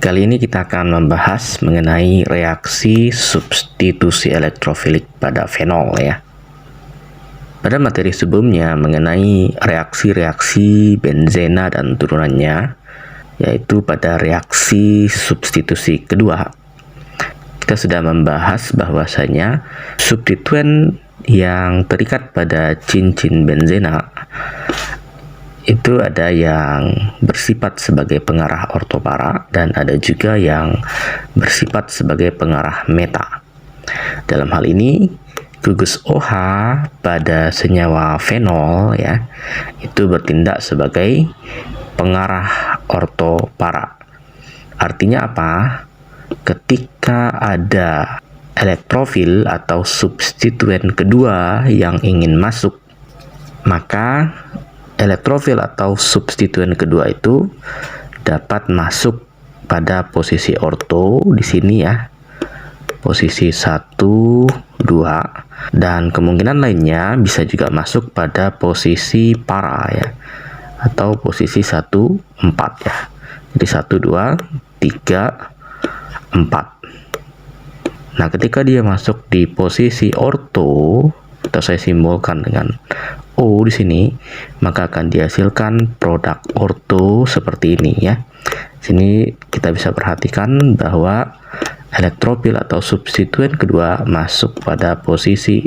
Kali ini kita akan membahas mengenai reaksi substitusi elektrofilik pada fenol ya. Pada materi sebelumnya mengenai reaksi-reaksi benzena dan turunannya, yaitu pada reaksi substitusi kedua, kita sudah membahas bahwasanya substituen yang terikat pada cincin benzena itu ada yang bersifat sebagai pengarah ortopara dan ada juga yang bersifat sebagai pengarah meta. Dalam hal ini, gugus OH pada senyawa fenol ya, itu bertindak sebagai pengarah ortopara. Artinya apa? Ketika ada elektrofil atau substituen kedua yang ingin masuk, maka elektrofil atau substituen kedua itu dapat masuk pada posisi orto di sini ya, posisi 1, 2, dan kemungkinan lainnya bisa juga masuk pada posisi para ya, atau posisi 1, 4 ya. Jadi 1, 2, 3, 4. Nah, ketika dia masuk di posisi orto, atau saya simbolkan dengan O di sini, maka akan dihasilkan produk orto seperti ini ya. Sini kita bisa perhatikan bahwa elektrofil atau substituen kedua masuk pada posisi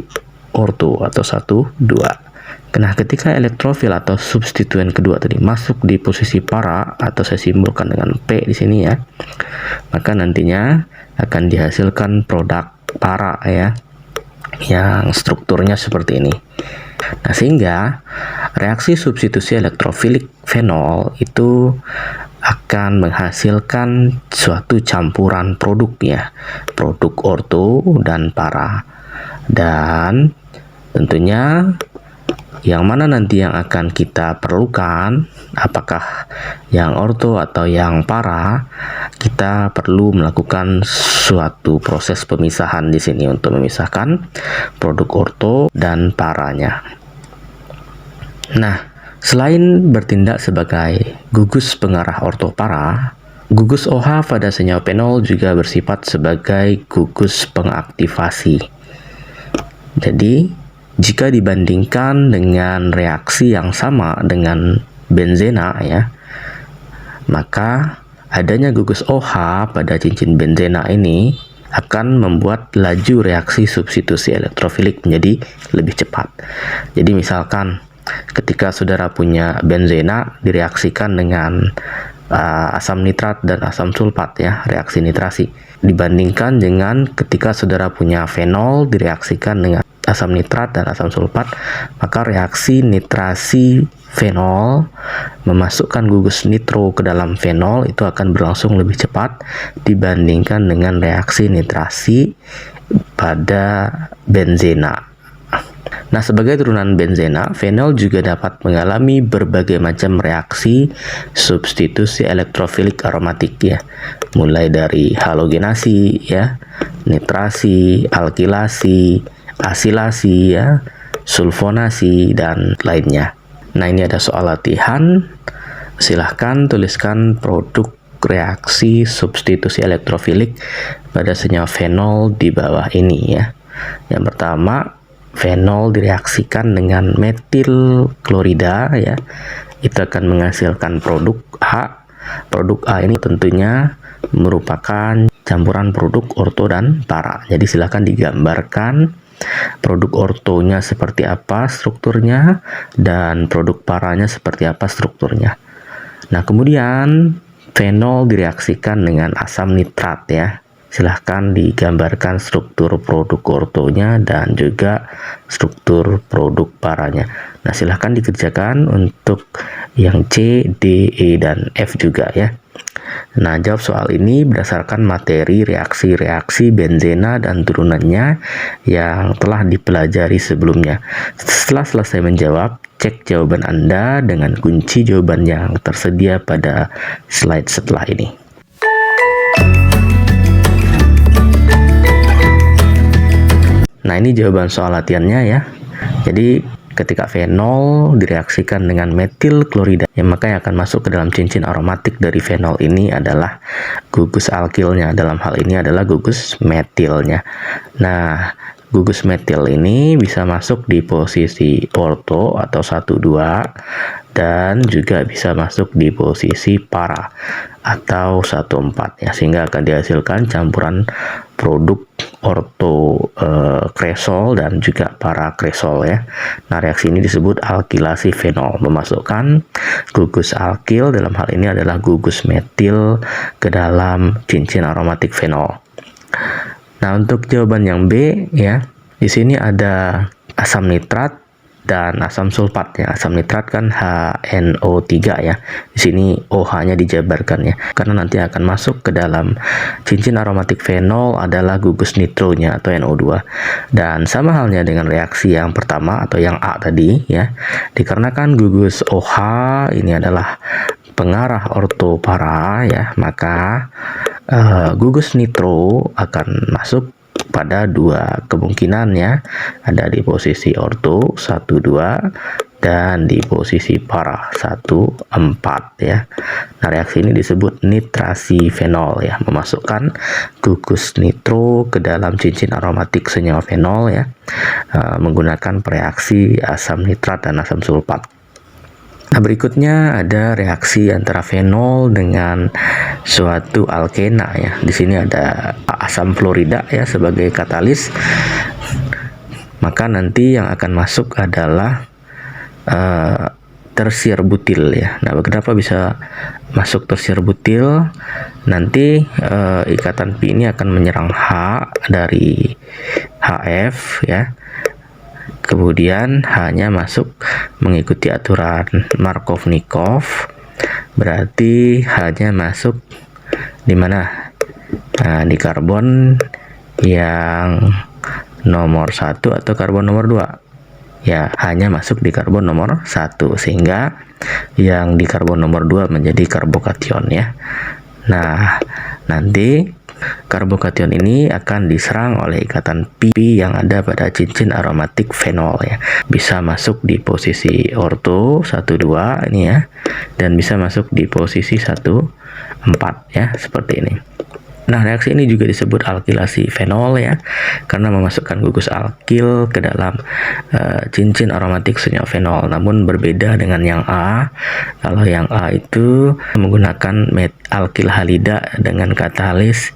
orto atau 1, 2. Nah, ketika elektrofil atau substituen kedua tadi masuk di posisi para atau saya simbolkan dengan P di sini ya, maka nantinya akan dihasilkan produk para ya, yang strukturnya seperti ini. Nah, sehingga reaksi substitusi elektrofilik fenol itu akan menghasilkan suatu campuran produk ya, produk orto dan para. Dan tentunya yang mana nanti yang akan kita perlukan, apakah yang orto atau yang para, kita perlu melakukan suatu proses pemisahan di sini untuk memisahkan produk orto dan paranya. Nah, selain bertindak sebagai gugus pengarah orto para, gugus OH pada senyawa fenol juga bersifat sebagai gugus pengaktifasi. Jadi, jika dibandingkan dengan reaksi yang sama dengan benzena ya, maka adanya gugus OH pada cincin benzena ini akan membuat laju reaksi substitusi elektrofilik menjadi lebih cepat. Jadi misalkan ketika saudara punya benzena direaksikan dengan asam nitrat dan asam sulfat ya, reaksi nitrasi, dibandingkan dengan ketika saudara punya fenol direaksikan dengan asam nitrat dan asam sulfat, maka reaksi nitrasi fenol memasukkan gugus nitro ke dalam fenol itu akan berlangsung lebih cepat dibandingkan dengan reaksi nitrasi pada benzena. Nah, sebagai turunan benzena, fenol juga dapat mengalami berbagai macam reaksi substitusi elektrofilik aromatik ya, mulai dari halogenasi ya, nitrasi, alkilasi, asilasi ya, sulfonasi dan lainnya. Nah, ini ada soal latihan. Silahkan tuliskan produk reaksi substitusi elektrofilik pada senyawa fenol di bawah ini ya. Yang pertama, fenol direaksikan dengan metil klorida ya, itu akan menghasilkan produk A. Produk A ini tentunya merupakan campuran produk orto dan para. Jadi silakan digambarkan produk ortonya seperti apa strukturnya dan produk paranya seperti apa strukturnya. Nah, kemudian fenol direaksikan dengan asam nitrat ya. Silahkan digambarkan struktur produk ortonya dan juga struktur produk paranya. Nah, silahkan dikerjakan untuk yang C, D, E, dan F juga ya. Nah, jawab soal ini berdasarkan materi reaksi-reaksi benzena dan turunannya yang telah dipelajari sebelumnya. Setelah selesai menjawab, cek jawaban Anda dengan kunci jawaban yang tersedia pada slide setelah ini. Nah, ini jawaban soal latihannya ya. Jadi Ketika fenol direaksikan dengan metil klorida, yang maka yang akan masuk ke dalam cincin aromatik dari fenol ini adalah gugus alkilnya. Dalam hal ini adalah gugus metilnya. Nah, gugus metil ini bisa masuk di posisi orto atau 1,2 dan juga bisa masuk di posisi para atau 1,4 ya, sehingga akan dihasilkan campuran produk orto kresol dan juga para kresol ya. Nah, reaksi ini disebut alkilasi fenol, memasukkan gugus alkil, dalam hal ini adalah gugus metil, ke dalam cincin aromatik fenol. Nah, untuk jawaban yang B ya, di sini ada asam nitrat dan asam sulfat ya. Asam nitrat kan HNO3 ya. Di sini OH-nya dijabarkan ya. Karena nanti akan masuk ke dalam cincin aromatik fenol adalah gugus nitronya atau NO2. Dan sama halnya dengan reaksi yang pertama atau yang A tadi ya. Dikarenakan gugus OH ini adalah pengarah orto para ya, maka gugus nitro akan masuk pada dua kemungkinan ya, ada di posisi orto 1,2 dan di posisi para 1,4 ya. Nah, reaksi ini disebut nitrasi fenol ya, memasukkan gugus nitro ke dalam cincin aromatik senyawa fenol ya, menggunakan reaksi asam nitrat dan asam sulfat. Nah, berikutnya ada reaksi antara fenol dengan suatu alkena ya. Di sini ada asam fluorida ya sebagai katalis. Maka nanti yang akan masuk adalah tersier butil ya. Nah, kenapa bisa masuk tersier butil? Nanti ikatan pi ini akan menyerang H dari HF ya. Kemudian H-nya masuk mengikuti aturan Markovnikov, berarti H-nya masuk di mana? Nah, di karbon yang nomor 1 atau karbon nomor 2 ya. H-nya masuk di karbon nomor 1, sehingga yang di karbon nomor 2 menjadi karbokation ya. Nah, nanti karbokation ini akan diserang oleh ikatan pi yang ada pada cincin aromatik fenol ya. Bisa masuk di posisi orto 1,2 ini ya, dan bisa masuk di posisi 1,4 ya, seperti ini. Nah, reaksi ini juga disebut alkilasi fenol ya, karena memasukkan gugus alkil ke dalam cincin aromatik senyawa fenol. Namun berbeda dengan yang A. Kalau yang A itu menggunakan alkil halida dengan katalis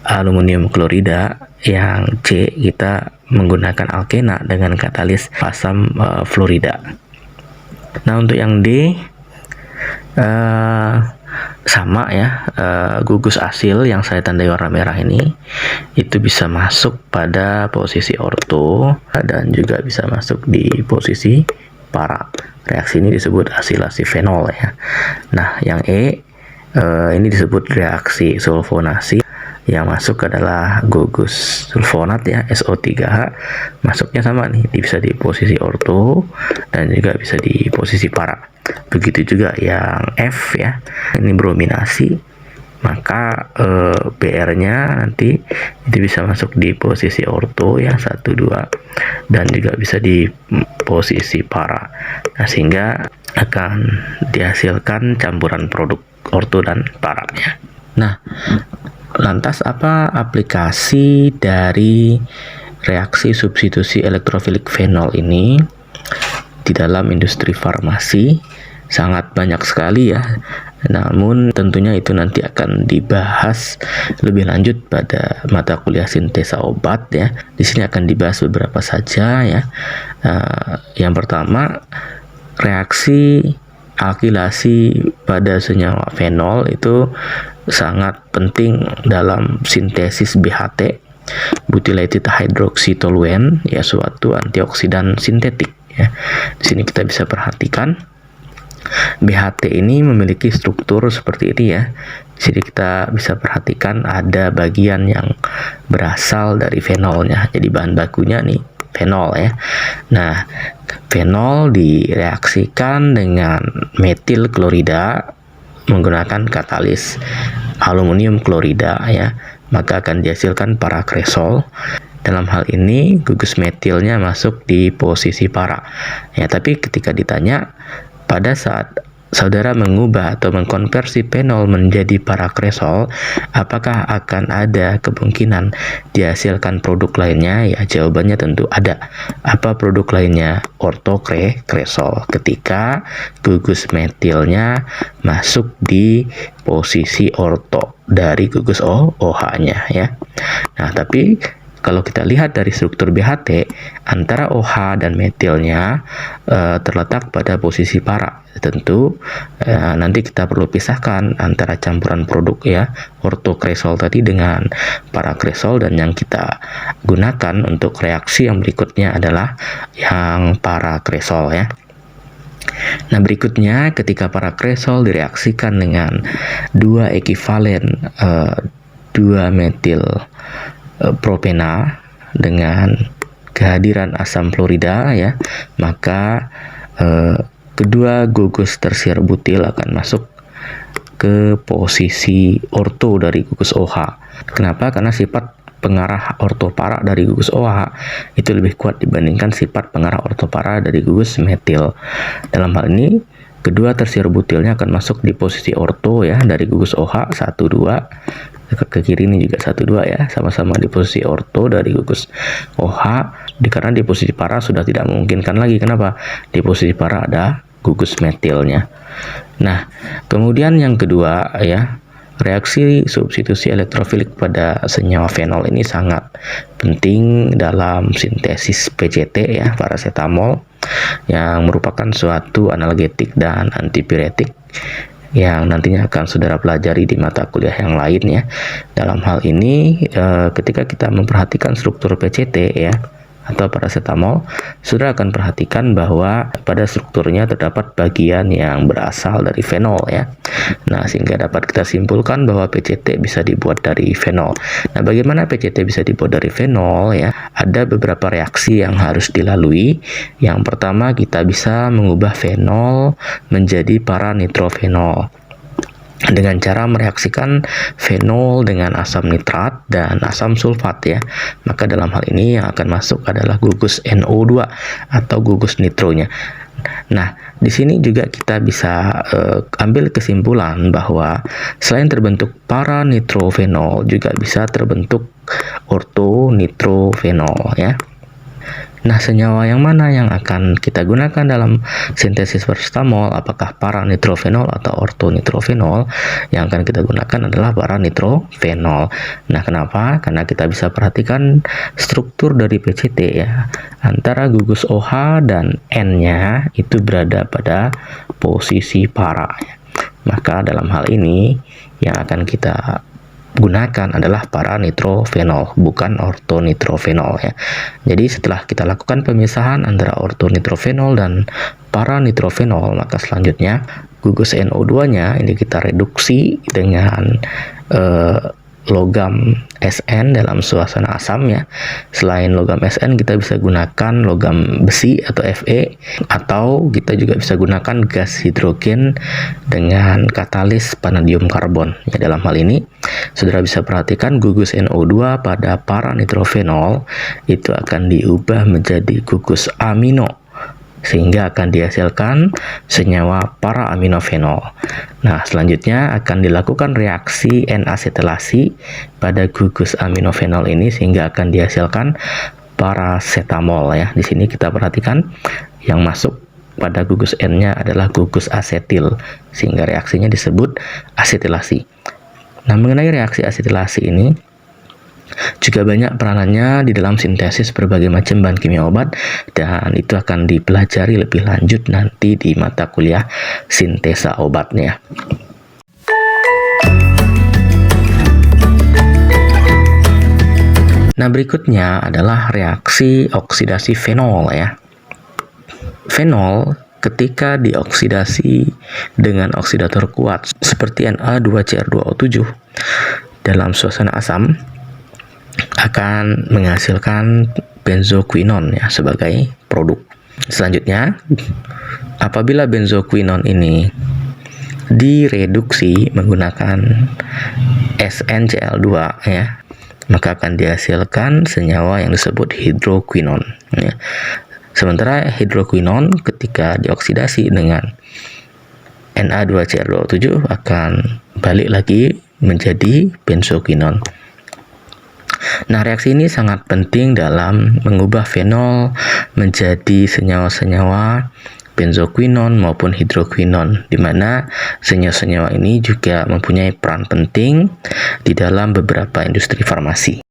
aluminium klorida, yang C kita menggunakan alkena dengan katalis asam fluorida. Nah, untuk yang D sama ya, gugus asil yang saya tandai warna merah ini itu bisa masuk pada posisi orto dan juga bisa masuk di posisi para. Reaksi ini disebut asilasi fenol ya. Nah, yang E ini disebut reaksi sulfonasi, yang masuk adalah gugus sulfonat ya, SO3H. Masuknya sama nih, bisa di posisi orto dan juga bisa di posisi para. Begitu juga yang F ya, ini brominasi, maka BR-nya nanti itu bisa masuk di posisi orto ya 1,2 dan juga bisa di posisi para. Nah, sehingga akan dihasilkan campuran produk orto dan para ya. Nah, lantas apa aplikasi dari reaksi substitusi elektrofilik fenol ini di dalam industri farmasi? Sangat banyak sekali ya. Namun tentunya itu nanti akan dibahas lebih lanjut pada mata kuliah sintesa obat ya. Di sini akan dibahas beberapa saja ya. Yang pertama, reaksi alkilasi pada senyawa fenol itu sangat penting dalam sintesis BHT, butylated hydroxytoluen ya, suatu antioksidan sintetik ya. Di sini kita bisa perhatikan BHT ini memiliki struktur seperti ini ya. Jadi kita bisa perhatikan ada bagian yang berasal dari fenolnya. Jadi bahan bakunya nih fenol ya. Nah, fenol direaksikan dengan metil klorida menggunakan katalis aluminium klorida ya, maka akan dihasilkan para kresol. Dalam hal ini gugus metilnya masuk di posisi para. Ya, tapi ketika ditanya pada saat saudara mengubah atau mengkonversi fenol menjadi parakresol, apakah akan ada kemungkinan dihasilkan produk lainnya? Ya, jawabannya tentu ada. Apa produk lainnya? Ortokresol, ketika gugus metilnya masuk di posisi orto dari gugus OH-nya ya. Nah, tapi kalau kita lihat dari struktur BHT, antara OH dan metilnya terletak pada posisi para. Tentu nanti kita perlu pisahkan antara campuran produk ya, ortokresol tadi dengan parakresol, dan yang kita gunakan untuk reaksi yang berikutnya adalah yang parakresol ya. Nah, berikutnya ketika parakresol direaksikan dengan 2 ekivalen 2 metil propenal dengan kehadiran asam fluorida ya, maka kedua gugus tersier butil akan masuk ke posisi orto dari gugus OH. Kenapa? Karena sifat pengarah ortopara dari gugus OH itu lebih kuat dibandingkan sifat pengarah ortopara dari gugus metil. Dalam hal ini kedua tersier butilnya akan masuk di posisi orto ya dari gugus OH 1 2. Ke kiri ini juga 1 2 ya, sama-sama di posisi orto dari gugus OH. Karena di posisi para sudah tidak memungkinkan lagi. Kenapa? Di posisi para ada gugus metilnya. Nah, kemudian yang kedua ya, reaksi substitusi elektrofilik pada senyawa fenol ini sangat penting dalam sintesis PCT ya, paracetamol, yang merupakan suatu analgetik dan antipiretik yang nantinya akan saudara pelajari di mata kuliah yang lain ya. Dalam hal ini ketika kita memperhatikan struktur PCT ya atau paracetamol, saudara akan perhatikan bahwa pada strukturnya terdapat bagian yang berasal dari fenol ya. Nah, sehingga dapat kita simpulkan bahwa PCT bisa dibuat dari fenol. Nah, bagaimana PCT bisa dibuat dari fenol ya? Ada beberapa reaksi yang harus dilalui. Yang pertama, kita bisa mengubah fenol menjadi para-nitrofenol dengan cara mereaksikan fenol dengan asam nitrat dan asam sulfat ya. Maka dalam hal ini yang akan masuk adalah gugus NO2 atau gugus nitronya. Nah, di sini juga kita bisa ambil kesimpulan bahwa selain terbentuk para-nitrofenol juga bisa terbentuk ortonitrofenol ya. Nah, senyawa yang mana yang akan kita gunakan dalam sintesis paracetamol? Apakah para-nitrofenol atau ortonitrofenol? Yang akan kita gunakan adalah para-nitrofenol. Nah, kenapa? Karena kita bisa perhatikan struktur dari PCT ya. Antara gugus OH dan N-nya itu berada pada posisi para. Maka dalam hal ini yang akan kita gunakan adalah para-nitrofenol, bukan ortonitrofenol ya. Jadi setelah kita lakukan pemisahan antara ortonitrofenol dan para-nitrofenol, maka selanjutnya gugus NO2-nya ini kita reduksi dengan logam Sn dalam suasana asam ya. Selain logam Sn, kita bisa gunakan logam besi atau Fe, atau kita juga bisa gunakan gas hidrogen dengan katalis vanadium karbon ya. Dalam hal ini saudara bisa perhatikan gugus NO2 pada para-nitrofenol itu akan diubah menjadi gugus amino, sehingga akan dihasilkan senyawa para-aminofenol. Nah, selanjutnya akan dilakukan reaksi N-asetilasi pada gugus aminofenol ini sehingga akan dihasilkan paracetamol ya. Di sini kita perhatikan yang masuk pada gugus N-nya adalah gugus asetil sehingga reaksinya disebut asetilasi. Nah, mengenai reaksi asetilasi ini juga banyak peranannya di dalam sintesis berbagai macam bahan kimia obat, dan itu akan dipelajari lebih lanjut nanti di mata kuliah sintesa obatnya. Nah, berikutnya adalah reaksi oksidasi fenol ya. Fenol ketika dioksidasi dengan oksidator kuat seperti Na2Cr2O7 dalam suasana asam akan menghasilkan benzoquinon ya sebagai produk. Selanjutnya, apabila benzoquinon ini direduksi menggunakan SnCl2 ya, maka akan dihasilkan senyawa yang disebut hidroquinon. Ya. Sementara hidroquinon ketika dioksidasi dengan Na2Cl2O7 akan balik lagi menjadi benzoquinon. Nah, reaksi ini sangat penting dalam mengubah fenol menjadi senyawa-senyawa benzoquinon maupun hidroquinon, di mana senyawa-senyawa ini juga mempunyai peran penting di dalam beberapa industri farmasi.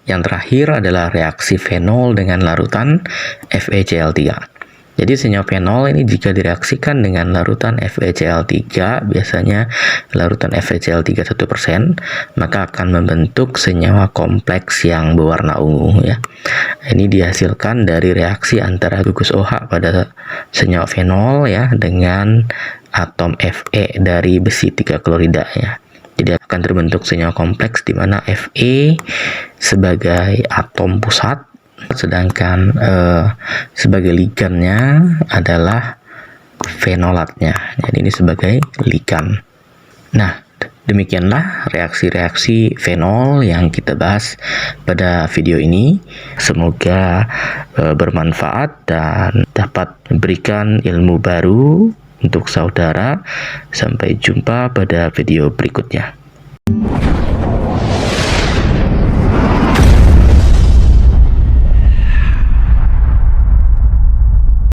Yang terakhir adalah reaksi fenol dengan larutan FeCl3. Jadi senyawa fenol ini jika direaksikan dengan larutan FeCl3, biasanya larutan FeCl3 1%, maka akan membentuk senyawa kompleks yang berwarna ungu ya. Ini dihasilkan dari reaksi antara gugus OH pada senyawa fenol ya dengan atom Fe dari besi 3 klorida ya. Jadi akan terbentuk senyawa kompleks di mana Fe sebagai atom pusat, sedangkan sebagai ligannya adalah fenolatnya. Jadi ini sebagai ligan. Nah, demikianlah reaksi-reaksi fenol yang kita bahas pada video ini. Semoga bermanfaat dan dapat memberikan ilmu baru untuk saudara. Sampai jumpa pada video berikutnya.